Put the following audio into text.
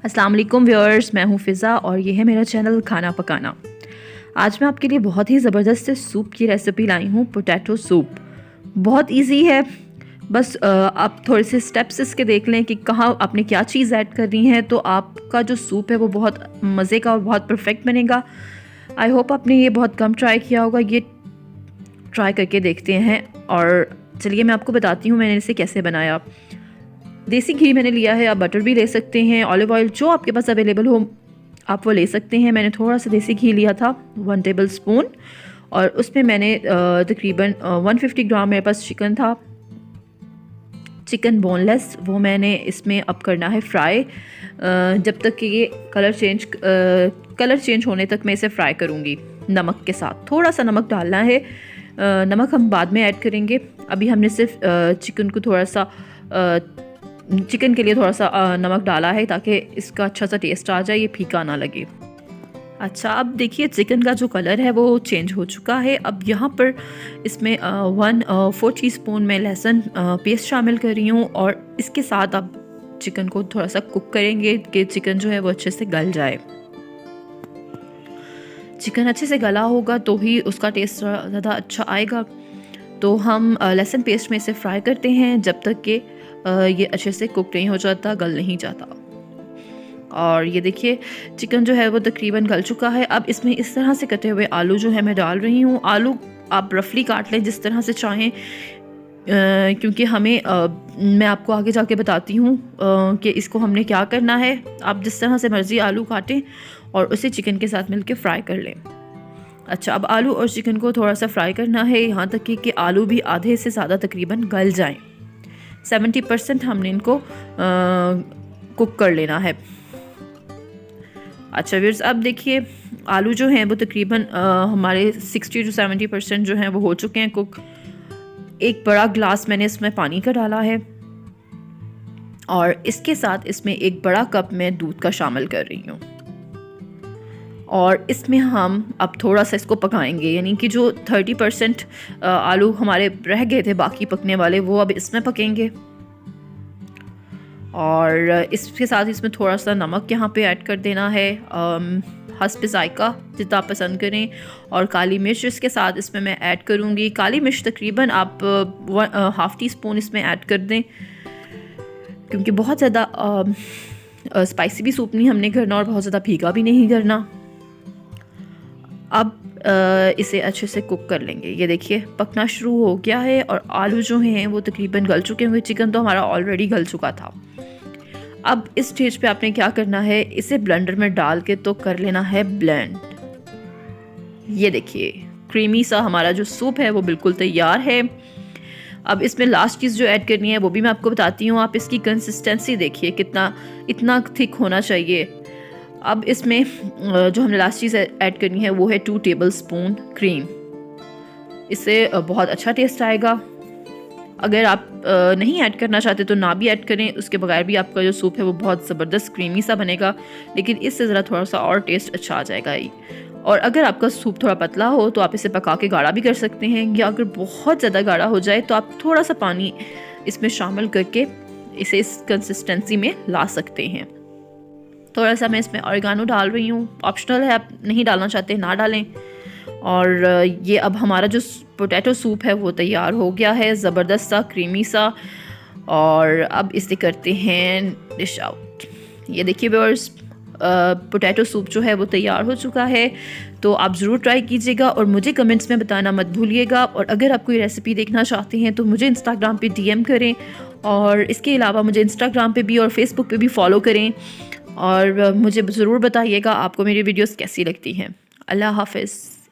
अस्सलाम वालेकुम व्यूअर्स, मैं हूँ फ़िज़ा और ये है मेरा चैनल खाना पकाना। आज मैं आपके लिए बहुत ही ज़बरदस्त सूप की रेसिपी लाई हूँ, पोटैटो सूप। बहुत इजी है, बस आप थोड़े से स्टेप्स इसके देख लें कि कहाँ आपने क्या चीज़ ऐड करनी है, तो आपका जो सूप है वो बहुत मज़े का और बहुत परफेक्ट बनेगा। आई होप आपने ये बहुत कम ट्राई किया होगा, ये ट्राई करके देखते हैं। और चलिए मैं आपको बताती हूँ मैंने इसे कैसे बनाया। देसी घी मैंने लिया है, आप बटर भी ले सकते हैं, ऑलिव ऑयल जो आपके पास अवेलेबल हो आप वो ले सकते हैं। मैंने थोड़ा सा देसी घी लिया था 1 टेबल स्पून, और उसमें मैंने तकरीबन 150 ग्राम मेरे पास चिकन था, चिकन बोनलेस। वो मैंने इसमें अब करना है फ्राई, जब तक कि ये कलर चेंज होने तक मैं इसे फ्राई करूँगी नमक के साथ। थोड़ा सा नमक डालना है, नमक हम बाद में ऐड करेंगे। अभी हमने सिर्फ चिकन को थोड़ा सा चिकन के लिए थोड़ा सा नमक डाला है ताकि इसका अच्छा सा टेस्ट आ जाए, ये फीका ना लगे। अच्छा, अब देखिए चिकन का जो कलर है वो चेंज हो चुका है। अब यहाँ पर इसमें 1/4 टीस्पून में लहसुन पेस्ट शामिल कर रही हूँ, और इसके साथ अब चिकन को थोड़ा सा कुक करेंगे कि चिकन जो है वो अच्छे से गल जाए। चिकन अच्छे से गला होगा तो ही उसका टेस्ट ज़्यादा अच्छा आएगा। तो हम लहसुन पेस्ट में इसे फ्राई करते हैं जब तक कि ये अच्छे से कुक नहीं हो जाता, गल नहीं जाता। और ये देखिए चिकन जो है वो तकरीबन गल चुका है। अब इसमें इस तरह से कटे हुए आलू जो है मैं डाल रही हूँ। आलू आप रफली काट लें जिस तरह से चाहें, क्योंकि हमें मैं आपको आगे जाके बताती हूँ कि इसको हमने क्या करना है। आप जिस तरह से मर्ज़ी आलू काटें और उसे चिकन के साथ मिलके फ्राई कर लें। अच्छा, अब आलू और चिकन को थोड़ा सा फ्राई करना है, यहाँ तक कि आलू भी आधे से ज़्यादा तकरीबन गल जाएं। 70% हमने इनको कुक कर लेना है। अच्छा व्यूअर्स, अब देखिए आलू जो हैं वो तकरीबन हमारे 60 to 70% जो हैं वो हो चुके हैं कुक। एक बड़ा ग्लास मैंने इसमें पानी का डाला है, और इसके साथ इसमें एक बड़ा कप में दूध का शामिल कर रही हूँ। और इसमें हम अब थोड़ा सा इसको पकाएंगे, यानी कि जो 30% आलू हमारे रह गए थे बाकी पकने वाले, वो अब इसमें पकेंगे। और इसके साथ इसमें थोड़ा सा नमक यहाँ पे ऐड कर देना है, हस्ब ज़ायका जितना आप पसंद करें। और काली मिर्च इसके साथ इसमें मैं ऐड करूँगी। काली मिर्च तकरीबन आप 1/2 टीस्पून इसमें ऐड कर दें, क्योंकि बहुत ज़्यादा स्पाइसी भी सूप नहीं हमने करना और बहुत ज़्यादा फीका भी नहीं करना। अब इसे अच्छे से कुक कर लेंगे। ये देखिए पकना शुरू हो गया है और आलू जो हैं वो तकरीबन गल चुके हुए। चिकन तो हमारा ऑलरेडी गल चुका था। अब इस स्टेज पे आपने क्या करना है, इसे ब्लेंडर में डाल के तो कर लेना है ब्लेंड। ये देखिए क्रीमी सा हमारा जो सूप है वो बिल्कुल तैयार है। अब इसमें लास्ट चीज़ जो ऐड करनी है वो भी मैं आपको बताती हूँ। आप इसकी कंसिस्टेंसी देखिए इतना थिक होना चाहिए। अब इसमें जो हमने लास्ट चीज़ ऐड करनी है वो है 2 टेबल स्पून क्रीम। इससे बहुत अच्छा टेस्ट आएगा। अगर आप नहीं ऐड करना चाहते तो ना भी ऐड करें, उसके बगैर भी आपका जो सूप है वो बहुत ज़बरदस्त क्रीमी सा बनेगा, लेकिन इससे ज़रा थोड़ा सा और टेस्ट अच्छा आ जाएगा ही। और अगर आपका सूप थोड़ा पतला हो तो आप इसे पका के गाढ़ा भी कर सकते हैं, या अगर बहुत ज़्यादा गाढ़ा हो जाए तो आप थोड़ा सा पानी इसमें शामिल करके इसे इस कंसिस्टेंसी में ला सकते हैं। थोड़ा सा मैं इसमें ऑरिगानो डाल रही हूँ, ऑप्शनल है, आप नहीं डालना चाहते ना डालें। और ये अब हमारा जो पोटैटो सूप है वो तैयार हो गया है, ज़बरदस्त सा क्रीमी सा। और अब इसे करते हैं डिश आउट। ये देखिए व्यूअर्स, पोटैटो सूप जो है वो तैयार हो चुका है। तो आप ज़रूर ट्राई कीजिएगा और मुझे कमेंट्स में बताना मत भूलिएगा। और अगर आप कोई रेसिपी देखना चाहते हैं तो मुझे इंस्टाग्राम पे DM करें, और इसके अलावा मुझे इंस्टाग्राम पे भी और फेसबुक पे भी फॉलो करें। और मुझे ज़रूर बताइएगा आपको मेरी वीडियोस कैसी लगती हैं। अल्लाह हाफ़िज़।